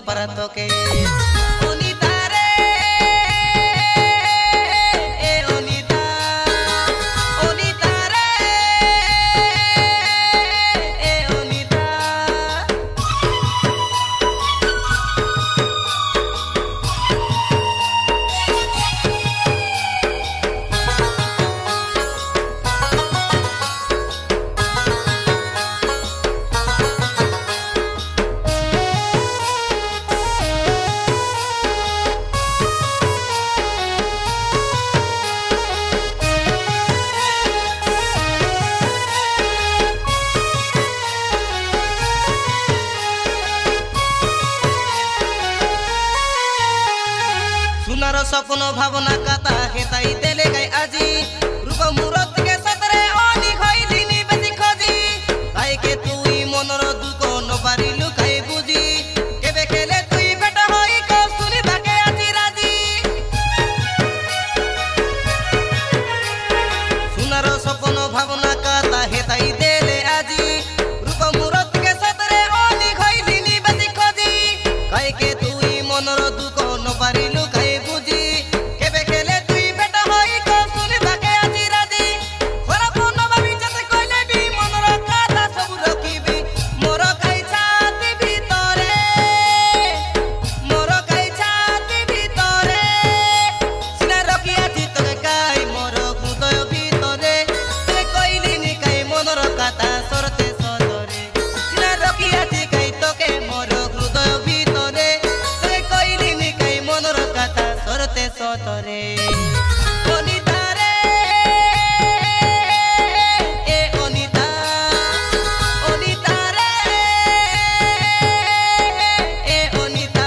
para toque. सुनार सपन भावना कथा हेताई देले गई आजी रूप मूरत के सतरे ओनी खइलिनी बेसी खोजी काहे के तुई मनर दुख न पारिलु काहे बुझी केबे खेले तुई बेटा होई को सुनी भागे आजी राजी सुनार सपन भावना कथा हेताई देले आजी रूप मूरत के सतरे ओनी खइलिनी बेसी खोजी काहे के तुई मनर दुख न पारिलु सोतरे ओनिता रे ए ओनिता ओनिता रे ए ओनिता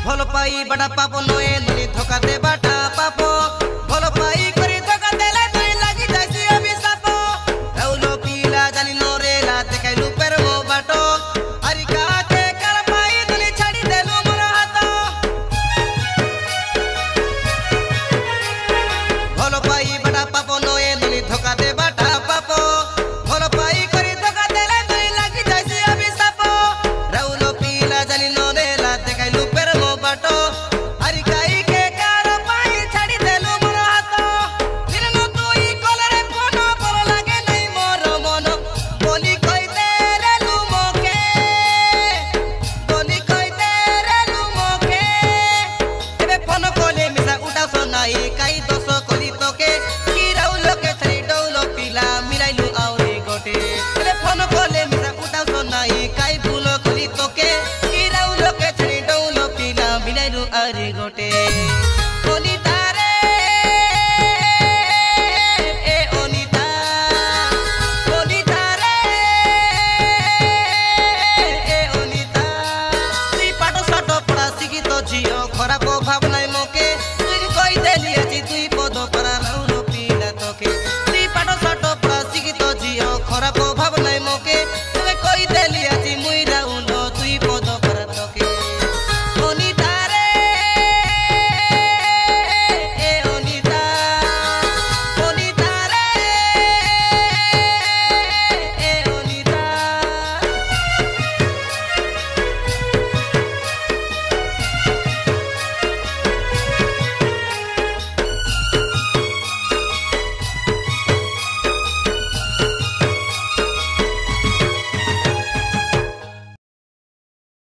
भल पाई बड़ा पाप नए धोखा दे बाटा